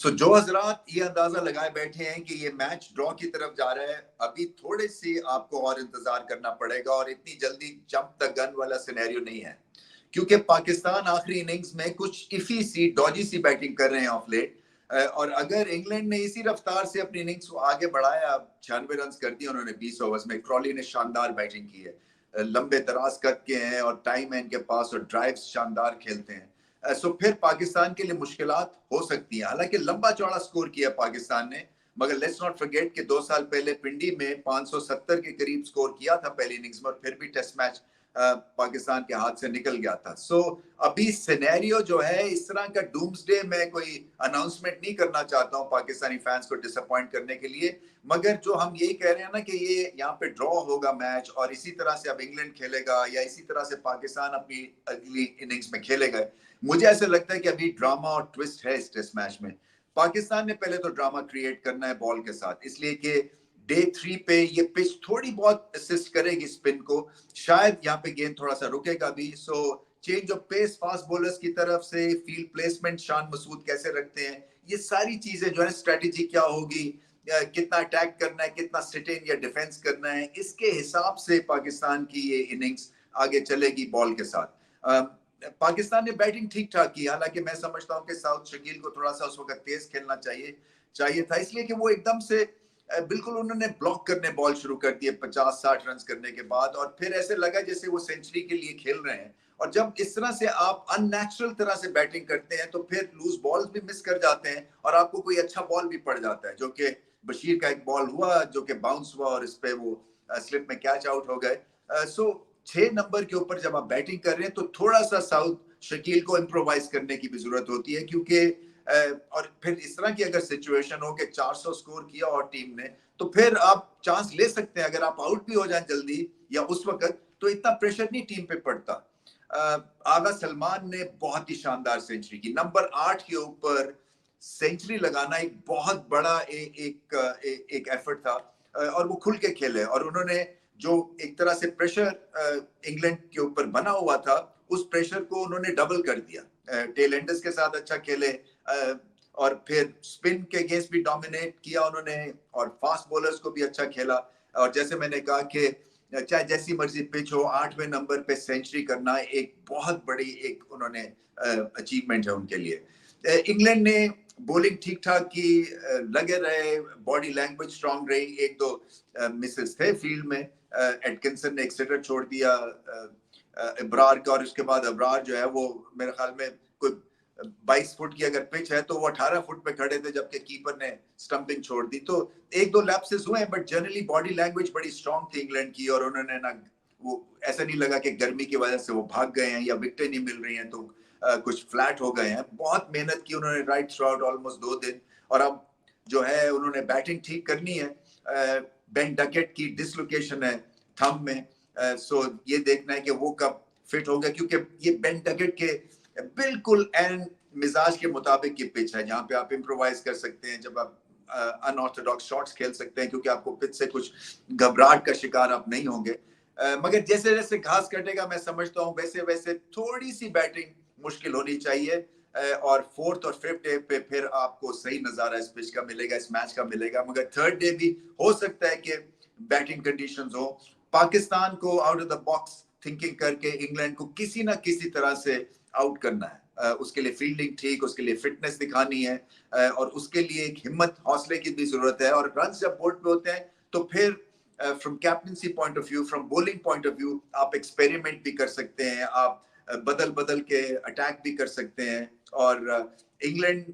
सो जो हजरात ये अंदाजा लगाए बैठे हैं कि ये मैच ड्रॉ की तरफ जा रहा है, अभी थोड़े सी आपको और इंतजार करना पड़ेगा और इतनी जल्दी जंप द गन वाला सिनेरियो नहीं है, क्योंकि पाकिस्तान आखिरी इनिंग्स में कुछ इफी सी डॉजी सी बैटिंग कर रहे हैं ऑफ लेट। और अगर इंग्लैंड ने इसी रफ्तार से अपनी इनिंग्स को आगे बढ़ाया, 96 रन कर दिए उन्होंने 20 ओवर्स में। क्रॉली ने शानदार बैटिंग की है, लंबे दराज कद के हैं और टाइम है इनके पास और ड्राइव्स शानदार खेलते हैं। सो फिर पाकिस्तान के लिए मुश्किलात हो सकती हैं। हालांकि लंबा चौड़ा स्कोर किया पाकिस्तान ने, मगर लेट्स नॉट फॉरगेट कि 2 साल पहले पिंडी में 570 के करीब स्कोर किया था पहली इनिंग्स में, और फिर भी टेस्ट मैच पाकिस्तान के हाथ से निकल गया था। सो अभी सिनेरियो जो है इस तरह का डूम्सडे, मैं कोई अनाउंसमेंट नहीं करना चाहता हूं पाकिस्तानी फैंस को डिसअपॉइंट करने के लिए, मगर जो हम यही कह रहे हैं ना कि ये यहाँ पे ड्रॉ होगा मैच और इसी तरह से अब इंग्लैंड खेलेगा या इसी तरह से पाकिस्तान अपनी अगली इनिंग्स में खेलेगा। मुझे ऐसा लगता है कि अभी ड्रामा और ट्विस्ट है इस टेस्ट मैच में। पाकिस्तान ने पहले तो ड्रामा क्रिएट करना है बॉल के साथ, इसलिए कि डे 3 पे ये पिच थोड़ी बहुत असिस्ट करेगी स्पिन को, शायद यहाँ पे गेंद थोड़ा सा रुकेगा भी। So change of pace fast bowlers की तरफ से, फील्ड प्लेसमेंट शान मसूद कैसे रखते हैं, ये सारी चीजें जो है, स्ट्रेटेजी क्या होगी, कितना अटैक करना है, कितना सिट इन या डिफेंस करना है, इसके हिसाब से पाकिस्तान की ये इनिंग्स आगे चलेगी बॉल के साथ। पाकिस्तान ने बैटिंग ठीक ठाक की, हालांकि मैं समझता हूं कि साउथ शकील को थोड़ा सा उस वक्त तेज खेलना चाहिए था, इसलिए कि वो एकदम से बिल्कुल उन्होंने ब्लॉक करने बॉल शुरू कर दिए 50-60 रन करने के बाद, और फिर ऐसे लगा जैसे वो सेंचुरी के लिए खेल रहे हैं। और जब इस तरह से आप अननेचुरल तरह से बैटिंग करते हैं तो फिर लूज बॉल्स भी मिस कर जाते हैं और आपको कोई अच्छा बॉल भी पड़ जाता है, जो कि बशीर का एक बॉल हुआ जो कि बाउंस हुआ और इस पे वो स्लिप में कैच आउट हो गए। सो 6 नंबर के ऊपर जब आप बैटिंग कर रहे हैं तो थोड़ा सा साउथ शकील को इम्प्रोवाइज करने की भी जरूरत होती है, क्योंकि और फिर इस तरह की अगर सिचुएशन हो कि 400 स्कोर किया और टीम ने, तो फिर आप चांस ले सकते हैं। अगर आप आउट भी हो जाए जल्दी या उस वक्त, तो इतना प्रेशर नहीं टीम पे पड़ता। आगा सलमान ने बहुत ही शानदार सेंचुरी की, नंबर 8 के ऊपर सेंचुरी लगाना एक बहुत बड़ा एक एफर्ट था, और वो खुल के खेले और उन्होंने जो एक तरह से प्रेशर इंग्लैंड के ऊपर बना हुआ था, उस प्रेशर को उन्होंने डबल कर दिया। टेल एंडर्स के साथ अच्छा खेले, और फिर स्पिन के अगेंस्ट भी डोमिनेट किया उन्होंने और फास्ट बॉलर्स को भी अच्छा खेला। और जैसे मैंने कहा कि चाहे जैसी मर्जी पिच हो, 8वें नंबर पे सेंचुरी करना एक बहुत बड़ी एक उन्होंने अचीवमेंट है उनके लिए। इंग्लैंड ने बॉलिंग ठीक ठाक की, लगे रहे, बॉडी लैंग्वेज स्ट्रांग रही, एक दो मिसेस थे फील्ड में, एटकिंसन ने एक सिटर छोड़ दिया इब्रार का, और उसके बाद अबरार जो है वो मेरे ख्याल में कोई 22 फुट की अगर पिच है तो वो 18 फुट पे खड़े थे, जबकि कीपर ने स्टंपिंग छोड़ दी। तो एक दो लैप्सेस हुए, बट जनरली बॉडी लैंग्वेज बड़ी स्ट्रांग थी इंग्लैंड की, और उन्होंने ना वो ऐसा नहीं लगा कि गर्मी की वजह से वो भाग गए हैं या विकेटें नहीं मिल रही हैं तो कुछ फ्लैट हो गए हैं। बहुत मेहनत की उन्होंने राइट थ्रू आउट ऑलमोस्ट 2 दिन, और अब जो है उन्होंने बैटिंग ठीक करनी है। बेन डकेट की डिसलोकेशन है थंब में, सो ये देखना है कि वो कब फिट होगा, क्योंकि ये बेन डकेट के बिल्कुल एन मिजाज के मुताबिक की पिच है, जहां पे आप इम्प्रोवाइज कर सकते हैं, जब आप अनऑर्थोडॉक्स शॉट्स खेल सकते हैं, क्योंकि आपको पिच से कुछ घबराहट का शिकार आप नहीं होंगे। मगर जैसे जैसे घास कटेगा, मैं समझता हूँ वैसे वैसे थोड़ी सी बैटिंग मुश्किल होनी चाहिए, और 4th और 5th डे पे फिर आपको सही नजारा इस पिच का मिलेगा, इस मैच का मिलेगा। मगर 3rd डे भी हो सकता है कि बैटिंग कंडीशंस हो। पाकिस्तान को out of the box thinking करके इंग्लैंड को किसी ना किसी तरह से आउट करना है। उसके लिए फील्डिंग ठीक, उसके लिए फिटनेस दिखानी है, और उसके लिए एक हिम्मत हौसले की भी जरूरत है। और रन जब बोर्ड पे होते हैं तो फिर from captaincy point of view, from bowling point of view, आप एक्सपेरिमेंट भी कर सकते हैं, आप बदल बदल के अटैक भी कर सकते हैं। और इंग्लैंड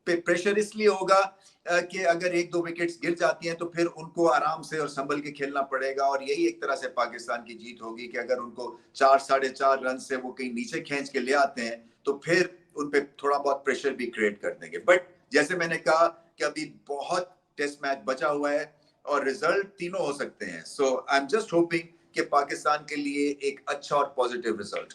पे प्रेशर इसलिए होगा कि अगर 1-2 विकेट्स गिर जाती हैं तो फिर उनको आराम से और संभल के खेलना पड़ेगा, और यही एक तरह से पाकिस्तान की जीत होगी कि अगर उनको 4-4.5 रन से वो कहीं नीचे खींच के ले आते हैं तो फिर उन पे थोड़ा बहुत प्रेशर भी क्रिएट कर देंगे। बट जैसे मैंने कहा कि अभी बहुत टेस्ट मैच बचा हुआ है और रिजल्ट तीनों हो सकते हैं। सो आई एम जस्ट होपिंग कि पाकिस्तान के लिए एक अच्छा और पॉजिटिव रिजल्ट।